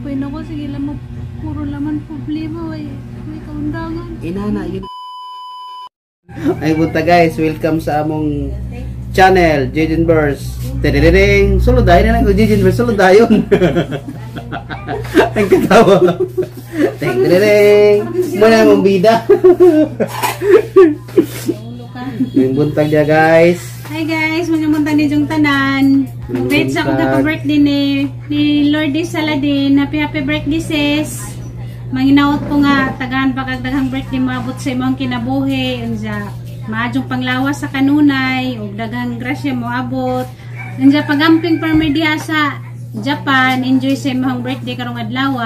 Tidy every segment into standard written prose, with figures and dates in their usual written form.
Napay na ko, sige lang, puro laman problema, may kaundangan. Inana yun. Ay buta guys, welcome sa among channel, Jejin Burst. Tadadading, suludayon na lang ko, Jejin Burst, suludayon. Ang katawa. Tadadading, muna mong bida. Yung buntag niya guys. Hi guys, mga muntang ni Jong Tanan. Mag-greet sa akong kapag-birthday ni Lordy Saladin. Happy birthday sis. Manginaot ko nga, tagaan pa kagdaghang birthday maabot sa imong kinabuhi. Unsa, maadjong panglawas sa kanunay, ug daghang grasya mo abot. Unsa pagamping permi diha sa Japan, enjoy sa imong birthday karong adlaw.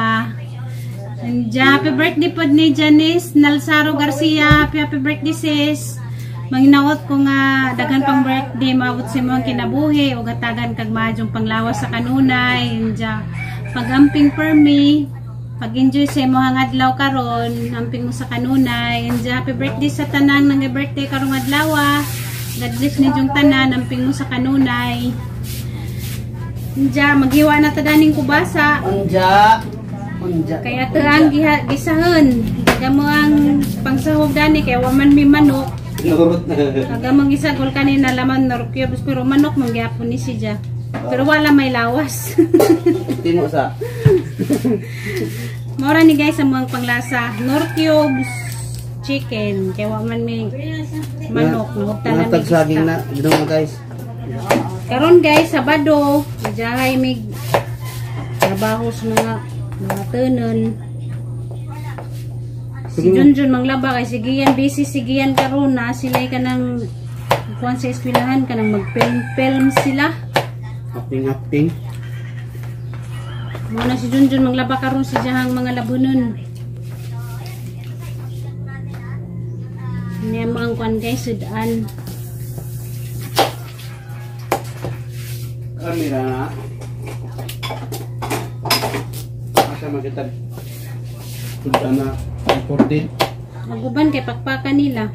Unsa, happy birthday pod ni Janice Nalsaro Garcia. Happy birthday sis. Manginaot ko nga daghan pang birthday maabot sa imong kinabuhi ug gatagan kag maadjong panglawas sa kanunay. Unsa, pagamping permi pag-enjoy sa imong adlaw karon, amping mo sa kanunay. And happy birthday sa tanang nang birthday karong adlaw. God bless ninyong tanan, amping mo sa kanunay. Unja maghiwa na ta daning kubasa. Unja. Kaya ang gisahon. Daga mo ang pangsahog dani kay wa man mi manok. Nurut na. Daga mo gisagol kanina laman norkyo pero manok man gyapon ni siya. Pero wala may lawas. Timo sa. Mora ni guys ang mga panglasa, Nor cubes chicken, kaya wa man may manok, ngugtanan Natag saging na, ginawa guys. Karon guys, Sabado, jahay mig trabaho sa mga tunon. Si Junjun manglaba kay sigiyan busy sigiyan karon na sila'y kanang kuan sa eskwelahan kanang mag-film sila. Acting. Muna si Junjun manglaba karon si jahang mga labunon. Niya mga kuan guys sudan. Kamera na. Asa makita. Sudan na recorded. Maguban kay pakpakan nila.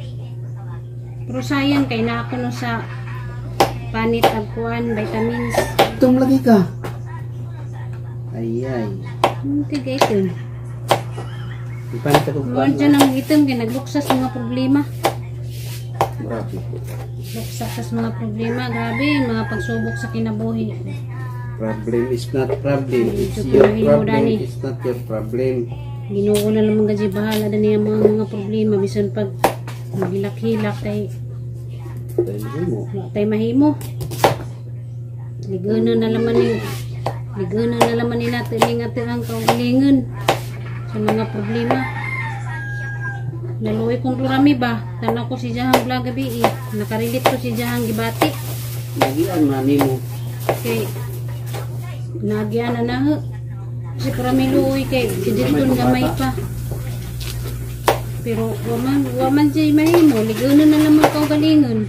Pero sayang kay na ako no sa panit ag kuan vitamins. Itong lagi ka. Ay. Hindi guys yun. Ipanit ako Mga dyan ang item kaya nagluksa sa mga problema. Grabe. Luksa sa mga problema. Grabe, mga pagsubok sa kinabuhi. Problem is not problem. It's Ito your pinahiyo, problem. Dani. It's not your problem. Ginoo na lang mga bahala na niya mga problema. Bisan pag maghilak-hilak tay tay mahimo. Ligana na laman ni Ligana na laman nila natin ang kaugalingan sa mga problema. Naluwi kong turami ba? Tanaw ko si Jahang vlog gabi eh. Nakarilit ko si Jahang gibati. Nagian mani mo. Kay nagyan na ho. Si turami luwi kay siditun gamay pa. Pero waman jay mahimo. Ligana na laman kaugalingan.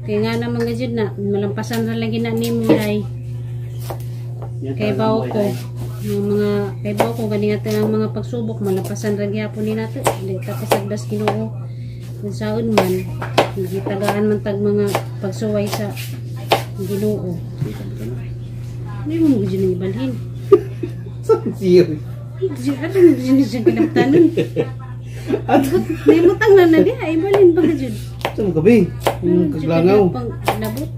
Kaya nga naman gajud na malampasan na lagi na ni mo day. Kay bawo ko ganingat ang mga pagsubok malapasan ra gyapon ni nato di tapos agdas Ginoo kung saon man gitagaan man tag mga pagsuway sa Ginoo. Ano mo gud ni ibalhin? Siyo. Ano mo gud ni sa kinaptanon? May mutang na di ay ibalhin ba gud? Sa mo gabi. Kaglangaw. Labot.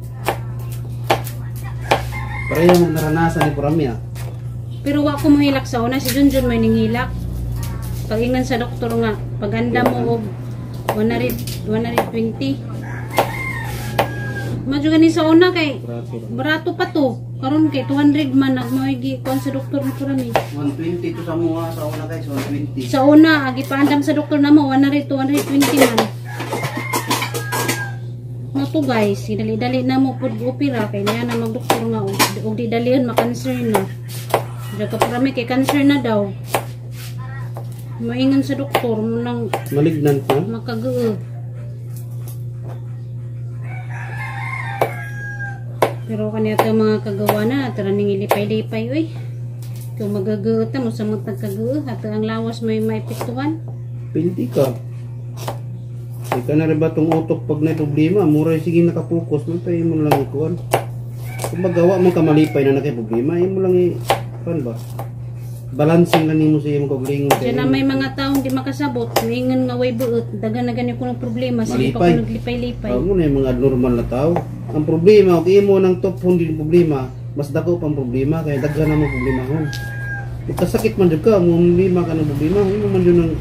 Pareho mong naranasan ni Puramya. Pero wa ko mahilak sa una, si Junjun may ninghilak. Pag-ingan sa doktor nga, paganda mo og 120. Madyo gani sa una kay barato pa to. Karon kay 200 man nagmoy kon sa doktor ni Purami. 120 to sa mga sa una guys, 120. Sa una agi paandam sa doktor namo 100 220 man. Mato guys, dali-dali na mo pud opera kay niya na magdoktor nga og di dalion makanser na. Daga Purami kay cancer na daw. Maingon sa doktor mo nang malignant na. makagoo. Pero kanito mga kagawa na tara ning ilipay-lipay oy. Kung magagoo ta mo sa mga tagkagoo ato ang lawas may maepektuhan. Pildi ka. Ika na rin ba itong utok pag may problema? Mura sige nakapokus. Mantay mo lang ikuan. Kung magawa mo ka malipay na nakay problema, mo lang kan ba? Balancing lang nimo sa imong kaugalingon. Diyan na may mga taong di makasabot, mingon nga way buot, dagan na ganyan ko ng problema, sige pa ko naglipay-lipay. Mo na yung mga normal na tao. Ang problema, kung imo ng top hindi problema, mas dako pang problema kaya daghan na mo problema hon. Kasakit man jud ka, mo problema ka ng problema, imo man jud ng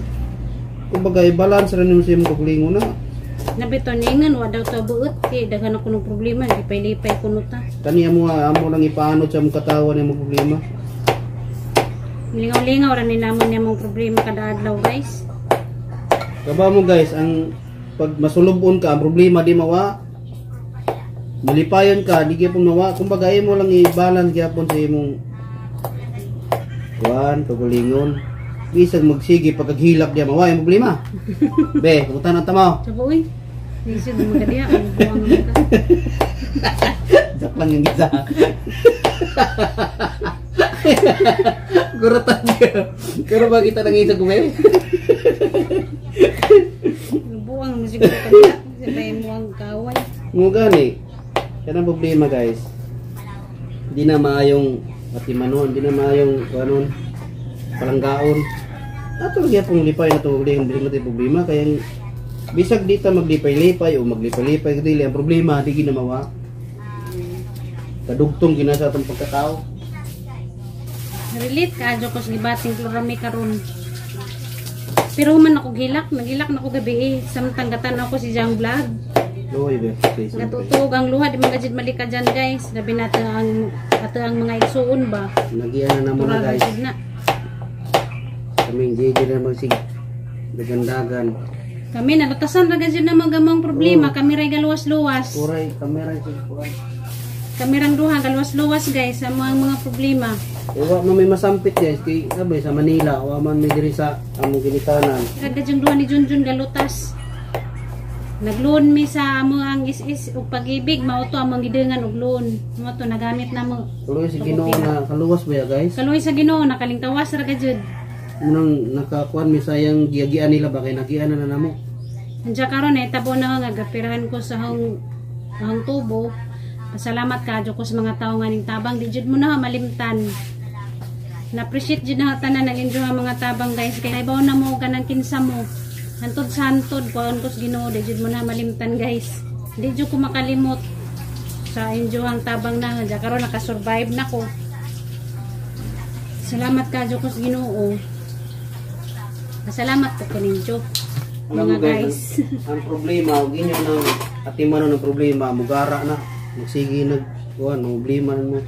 kumbaga i-balance ra nimo sa imong kaugalingon na. Nabito ningan wa daw ta buot, di daghan ako ng problema, lipay-lipay kuno ta. Kani amo lang ipaano sa mong katawan nimo problema. Lingaw-lingaw ra ni namon nimong problema kada adlaw, guys. Kaba mo guys, ang pag masulubon ka, ang problema di mawa. Malipayon ka, di gyapon mawa. Kumbaga imo lang i-balance gyapon sa imong kuan, kaugalingon. Bisag magsige pagkaghilak diya mawa yung problema. Be, kumutan ang tamaw. Sabo uy. Bisag magadiya, ang buwang ka. Jak lang yung gisa. Gurutan ka. Pero ba kita nangisa kumain? Buwang mo siguro kanya. Sabay mo ang kaway. Mo gani. Yan ang problema guys. Hindi na maayong patimanon, hindi na maayong kanon palanggaon. Ato lagi pong lipay na itong problema. Kaya bisag dita maglipay-lipay o maglipay-lipay kadili ang problema di ginamawa. Kadugtong ginasa itong pagkatao. Relate ka, adyo ko sa gibating klorami karon. Pero human ako gilak, nagilak na ako gabi eh. Samtang ako si Jang Vlog. Loy be. Natutog ang luha, di magajid malika dyan guys. Labi natin ang mga igsuon ba. Nagiyan na muna guys. Na. Kaming JJ na magsig. Dagandagan. Kami nalutasan na gajid na magamang problema. Kami ray galuwas-luwas. Puray, kamera ito. Kamerang duha, galuwas-luwas guys. Ang mga problema. Wa man may masampit guys kay sabi sa Manila, wa man may diri sa among ginikanan. Kagad yung duha ni Junjun galutas. Nagloan mi sa amo ang is ug pag-ibig, mao to among gidengan og loan. Mo to nagamit na mo. Tuloy si Ginoo na kaluwas ba ya guys? Kaluoy sa Ginoo nakalingtawas ra gajud. Munang nakakuan mi sayang giagian nila ba kay nagian na namo. Andiya karon tabo na nga gapirahan ko sa hang tubo. Pasalamat kadyo ko sa mga tao nga ning tabang di jud mo na malimtan. Na-appreciate jud na tanan nag-enjoy ang mga tabang guys kay ibaw na mo kanang kinsa mo. Hantod sa hantod kuan ko sa Ginoo di jud mo na malimtan guys. Di jud ko makalimot sa enjoy ang tabang na andiya karon naka-survive na ko. Salamat kadyo ko sa Ginoo. Salamat po kaninyo. Mga guys. Ang problema, og inyo nang atiman ng problema, mugara na. Magsige nag kuan, problema na mo.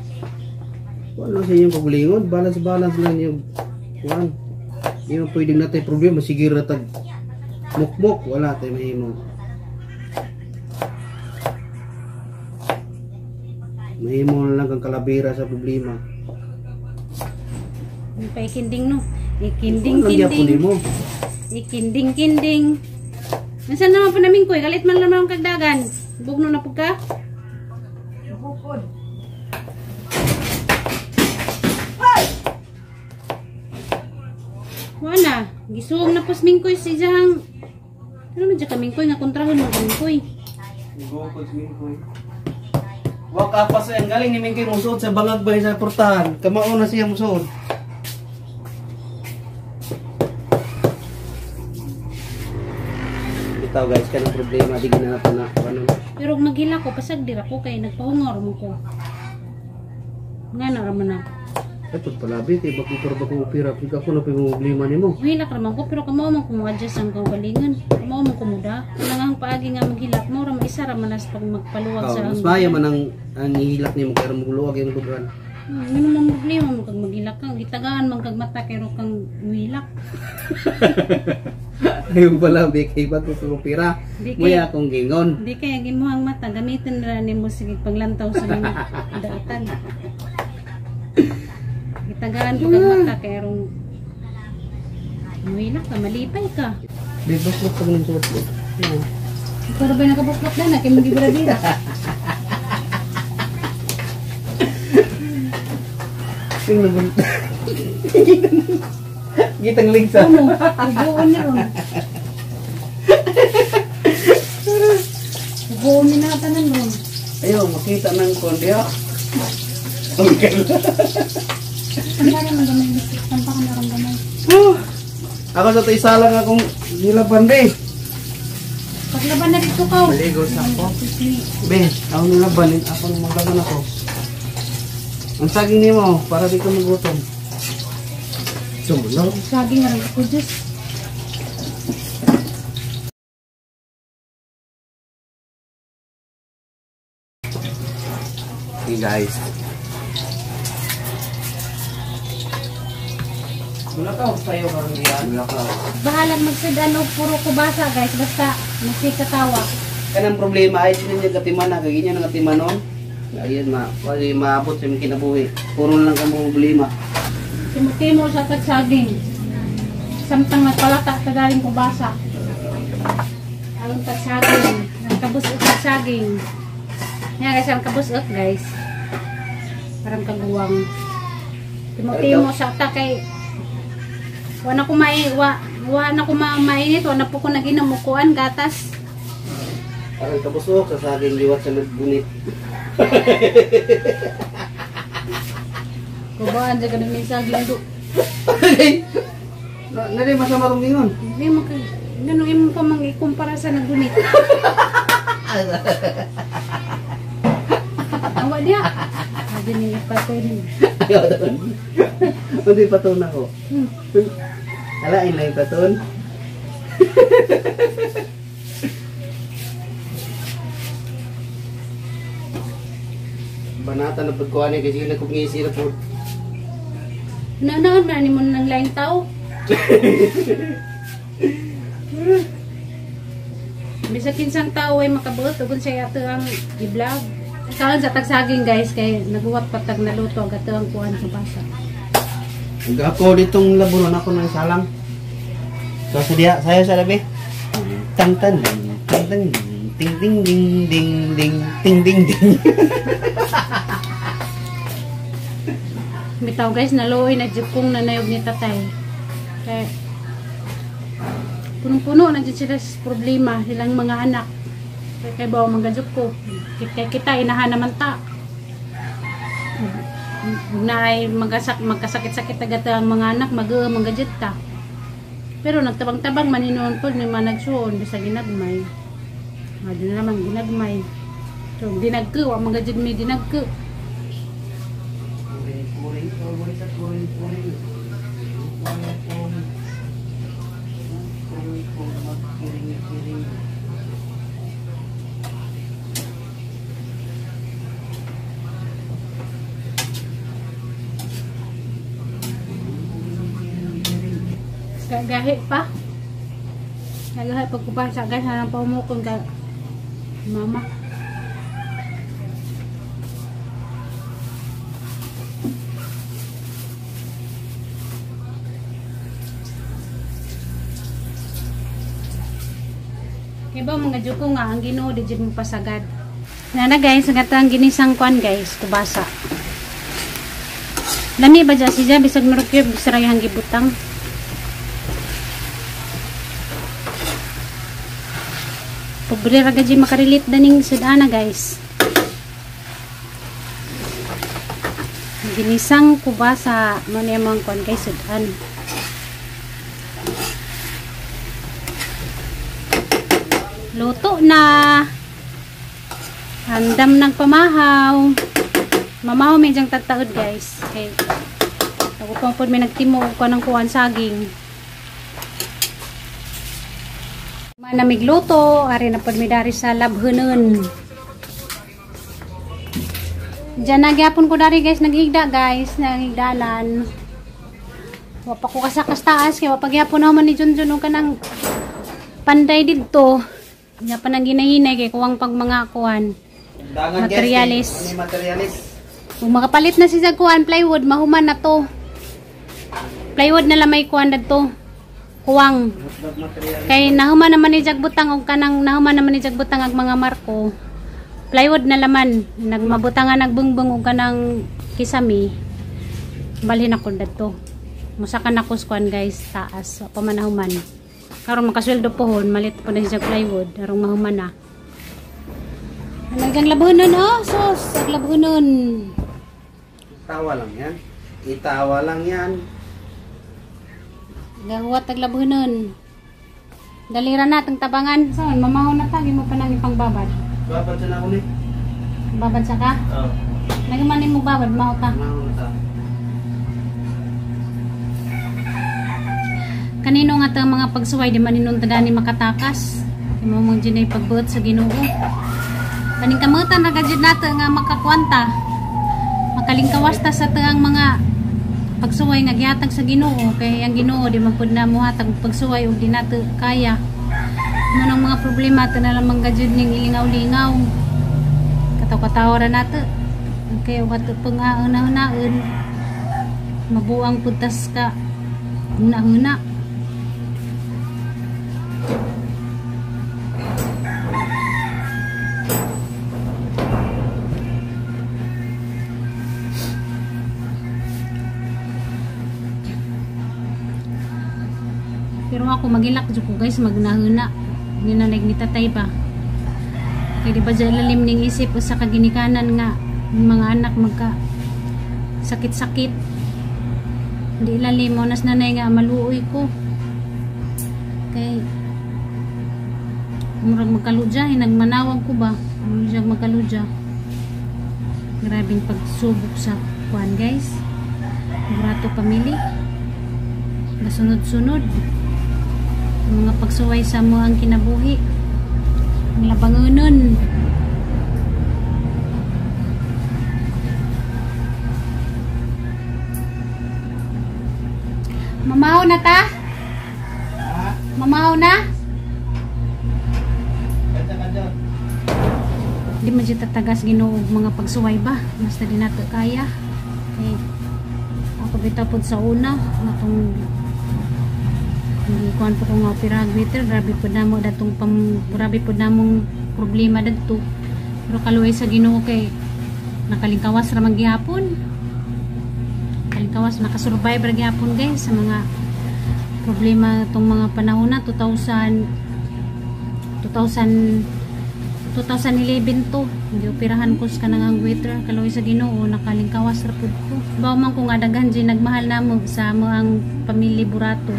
Kuan sa inyong paglingon, balance lang yung kuan. Di mo pwedeng natay problema, sige ra tag mukmok, wala tay mahimo. Mahimo lang kang kalabira sa problema. Ikinding no. Ikinding-kinding. Ikinding-kinding. Nasaan naman pa namin ko? Galit man naman ang kagdagan. Bugno na po ka? Bukod. Wala. Gisuong na po sa mingkoy si Jang. Ano na dyan ka mingkoy? Nga kontrahon mo mingkoy. Bukod sa mingkoy. Waka pa sa galing ni mingkoy musuot sa bangag ba sa portahan. Kamao na siya musuot. Bitaw guys, kanang problema di ginanapan na ano. Pero maghila ko, pasagdir ako kay nagpahungor mo ko. Nga na raman na. Ito palabi, kay bakupira bakupira. Pika ko na problema ni mo. Mahilak raman ko, pero kamaw man ko mag-adjust ang kaugalingan. Kamaw man ko muda. Kailangan paagi nga maghilak mo, raman isa raman nas pag magpaluwag sa Mas maya man ang ihilak ni mo, kaya magluwag yung lugar. Ano man problema mo kag maghilak kang gitagaan man kag mata kay ro kang muhilak. Ayun pala, kay bakupira. Maya akong gingon. Di kay gimuhang mata gamitin ra nimo sige paglantaw sa mga daatan. Gitagaan ko kag mata kay ro muhilak ka malipay ka. Di baslok ka ng suot. Ikaw ra ba nakabuklok na kay magibradira. Tingnan mo. Gitang ligsa. Ano? Ubuon na ron. Ubuon ni natanan ron. Ayaw, makita ng kondya. Okay. Ano rin ang gamay. Tampa ka na rin gamay. Ako sa isa lang akong nilaban, be. Paglaban na dito ka. Maligo sa ako. Be, ako nilaban. Ako nang maglaban ako. Ang saging niyo mo, para di ka magutom. Sumulaw. Saging nga rin ako, Diyos. Hey guys. Mulakaw sa'yo karon diyan. Mulakaw. Bahalang magsadano, puro kubasa guys. Basta nasikatawa. Kanang problema ay siya katiman na kay ginya nga timanon. Ayun pwede maabot sa imong kinabuhi. Puro lang kang problema. Timo sa tagsaging. Samtang nagpalata sa daling kubasa. Ang tagsaging. Nagkabusot tagsaging. Yan guys, ang kabusot guys. Parang kaguwang. Timo sa ta kay wala ko mainit, wala po ko naginamukuan gatas. Parang kabusok sa saging liwat sa naggunit. Kubaan sa ganun may saging do. Nari masama tong ingon. Hindi mo ka, ganun imo pa mang ikumpara sa naggunit. Awa niya. Lagi niya ipatunin. Ayaw doon. Hindi paton ako. Alain lang yung paton. Banata na pagkuhan eh, kasi nagkungisi na po. Nanaan na ni mo ng laing tao. Bisa kinsang tao ay makabuot ugon siya ato ang i-vlog. Karon sa tagsaging guys kay naguwat patag naluto ang ato ang kuan sa basa. Ako ditong laburon ako ng salang. So sayo sa labi. Tang tan ting ting ding ding ding ding ting ding ding. Bitaw guys naluoy na jukong nanayog ni tatay. Kay punong-puno na dyan sila sa problema silang mga anak. Kay bawa magajuk ko. Kita inahan naman ta. Na ay magkasakit-sakit agad ang mga anak magajet ta. Pero nagtabang-tabang maninon po may managsuon sa ginagmay. Madi na naman ginagmay. So dinagko wa magajud may dinagko. Gagahi pa. Gagahi pagkupasa guys, harang paumukon ka mama. Kaya ba mga juko nga ang Ginoo di jud mo pasagad. Nana guys, ang ginisang kwan guys, kubasa. Lami ba dyan siya bisag marukyo bisag rayang gibutang. Pobre ra gaji makarilit daning sudana guys. Ginisang kubasa mo ni among kon kay sudan. Luto na. Handam ng pamahaw. Mamahaw medjang tataod guys. Okay. Ako pang pod may nagtimo ko ng kuan saging. Namigluto, ari na pod midari sa labhunon. Diyan nagyapon ko dari guys, naghigda guys, naghigdanan. Wa pa ko kasakas taas kay wa pagyapon naman ni Junjun og kanang panday didto. Nya pa nang ginahinay kay kuwang pag mga kuan. Materialis. Kung makapalit na si sa kuan plywood, mahuman na to. Plywood na lamay kuan dadto. Kuwang kay nahuman naman ni jagbutang og kanang nahuman naman ni jagbutang ang mga marko plywood na laman nagmabutangan nagbungbong og kanang kisami balhin ako dadto musakan ako skuan guys taas pa man nahuman karon makasweldo pohon malit po na si plywood arong mahuman na nagang labunon oh sos ag labunon tawa lang yan Itawa lang yan. Gahuwat taglabunon. Dalira natang tabangan. Saan? Mamahon na tagi mo pa nang ipang babad. Babad siya na ako ni. Babad sa ka? Oo. Nagamanin mo babad, maho ta. Mamahon na ta. Kanino nga tang mga pagsuway di maninon tadani makatakas. Imo mong ginay pagbuot sa Ginoo. Kaning kamutan na gadjud nato nga makakwanta. Makalingkawas ta sa taang mga pagsuway nga gihatag sa Ginoo kay ang Ginoo di man pud na mohatag pagsuway ug di nato kaya. Mo nang mga problema ta na lamang gadjud ning ilingaw-lingaw. Kataw-kataw ra nato. Kay ug ato pangauna-unaon mabuang pud tas ka una-una. Pero ako magilak jud ko guys magnahuna. Ni nanay ni tatay pa. Kay di ba dyan lalim ning isip sa kaginikanan nga yung mga anak magka sakit-sakit. Hindi lalim mo nas nanay nga maluoy ko. Kay murag magkaludya nagmanawag ko ba? Murag magkaludya. Grabing pagsubok sa kuan guys. Burato pamili. Nasunod-sunod. Mga pagsuway sa mo ang kinabuhi. Ang labangunon. Mamahaw na ta? Mamahaw na? Di man siya tatagas Ginoo mga pagsuway ba? Basta di nato kaya. Okay. Ako bitapod sa una. Natong hindi kuan po ko nga opera agwiter. Grabe po na mo datong grabe po na mong problema dito. Pero kaluway sa Ginoo kay nakalingkawas ra man gihapon. Kalingkawas nakasurvive ra gihapon guys sa mga problema tong mga panahon na 2011 to. Hindi operahan ko sa kanang agwiter. Kaluway sa Ginoo nakalingkawas ra pud ko. Bawo man ko nga daghan di nagmahal namo sa mo ang pamilya Burato.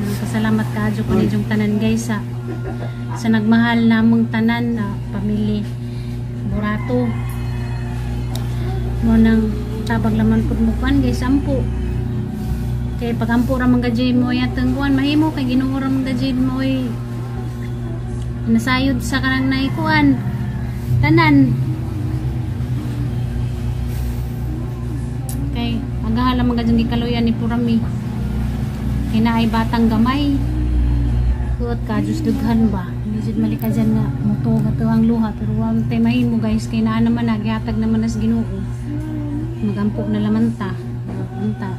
Pasalamat ka adyo ko ninyong tanan guys sa nagmahal namong tanan na pamilya Burato. Mo nang tabag laman pud mo kan guys ampo. Kay pag ampo ra man gadjay mo yatang kuan mahimo kay Ginoo ra man gadjay mo nasayod sa kanang naikuan tanan. Kay agahala man gadjay gikaluyan ni Purami. Kinaay batang gamay. Kuot ka, Diyos dughan ba? Hindi jud malika dyan nga. Muto gato ang luha. Pero wang temahin mo guys. Kaya na naman na. Gihatag naman as Ginoo. Magampo na laman ta. Anta.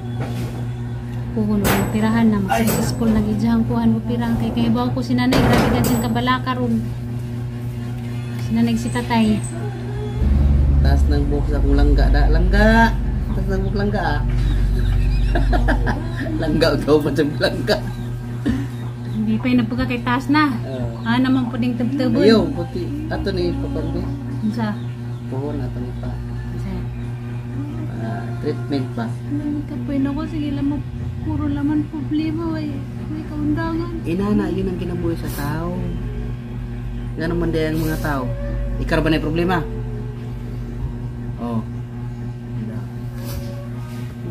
Puhulo. Pirahan na. Sa school nag-idjahang kuhan mo pirang. Kaya kahibaw ko si nanay. Grabe dyan kabalaka ron. Si nanay si tatay. Taas ng buhok sa akong langga. Langga! Taas ng buhok langga ah. Langga daw macam langga. Hindi pa yung napagka kay taas na. Naman po ding tubtubon. Ayaw, puti. Ato ni papalbi. Sa? Puhon, ato ni pa. Treatment pa. Kapoy na ko. Sige lang puro laman problema. May kaundangan. Inana, yun ang kinabuhi sa tao. Ganun man din ang mga tao. Ikaw ba na yung problema? Oh.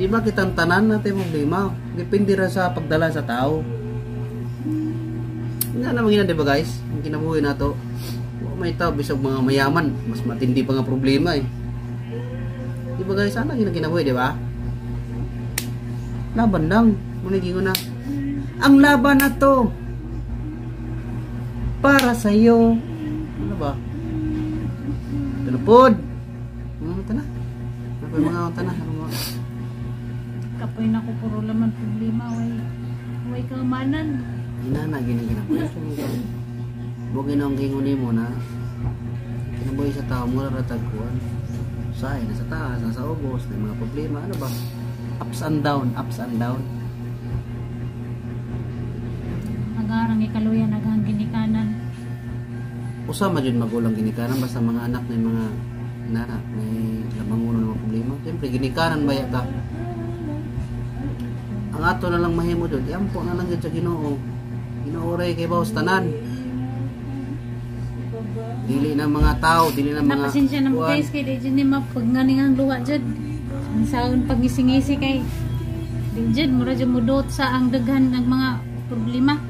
Di ba kitang tanan natin problema? Depende ra sa pagdala sa tao. Nga naman yun, di ba guys? Ang kinabuhi na to, may tao bisag mga mayaman, mas matindi pa nga problema eh. Di ba guys? Ano yung kinabuhi, di ba? Laban lang. Munigin ko na. Ang laban na to para sa'yo. Ano ba? Tulupod. Ito na. Ano mga tanah? Kapoy na ko puro laman problema. Way kaumanan. Inana, gini-gina. Bugin na ang gingunin mo na kinabuhi sa tao mo na ratagkuhan. Say, nasa taas, nasa ubos, may mga problema. Ano ba? Ups and down, ups and down. Nagarang ikaluyan, nagang ginikanan. Usama dyan magulang ginikanan, basta mga anak na yung mga nara, may labangunan ng mga problema. Siyempre, ginikanan ba yata? ang ato na lang mahimo dun, iampo na lang dyan sa Ginoo. Ginoo ray kay bawas tanan. Dili na mga tao, dili na mga Napasensya na mo guys kay di dyan ni mapagganing ang luha dyan. Ang saon pag-ngisi-ngisi kay di dyan, mura dyan mudot sa ang daghan ng mga problema.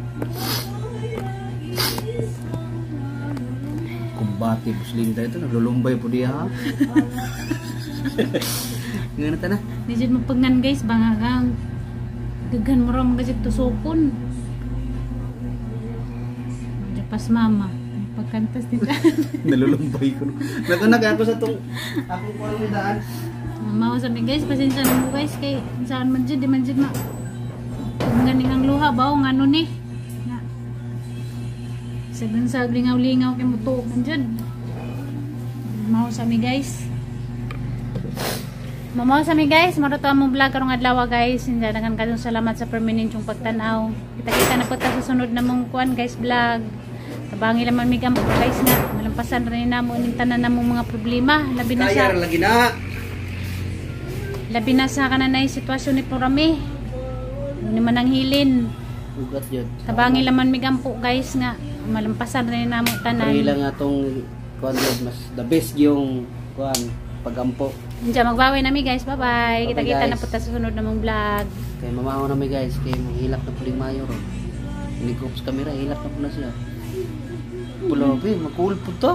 Kumbati Muslim tayo ito, naglulumbay po diya ha. Nga na na. Di dyan mapagnan guys, banga kang daghan mura mga dyan tusokon. Dyan pas mama. Pagkantas nila. Nalulumbay ko. Nagunag ako sa itong akong kuwang nidaan. Mama sabi guys, pasensya na mo guys kay saan man dyan, di man dyan ma. Kung ganing ang luha, bawo nga nun eh. Sagan sa lingaw-lingaw kay mutuog man dyan. Mamaw sa mi guys. Mamaw sa mi guys, maroto among vlog karong adlaw guys. Hindagan kadong salamat sa permanent yung pagtanaw. Kita-kita na po ta sa sunod na mong kuan guys vlog. Tabangi naman mig ampo guys na malampasan rin namo ning tanan namong mga problema, labi na sa lagi na. Labi na sa kananay sitwasyon ni Porami. Ni manang hilin. Ugat yun. Tabangi naman mig ampo guys nga malampasan rin namo tanan. Pari lang atong kuan mas the best yung kuan pagampo. Diyan magbawi nami guys. Bye-bye. Bye-bye, Kita-kita na guys. po ta sa sunod na mong vlog. Kay mamaho na mi guys, kay mahilak na puling mayo ron. Ini ko sa camera, hilak na po na siya. Pulabi, makul po to.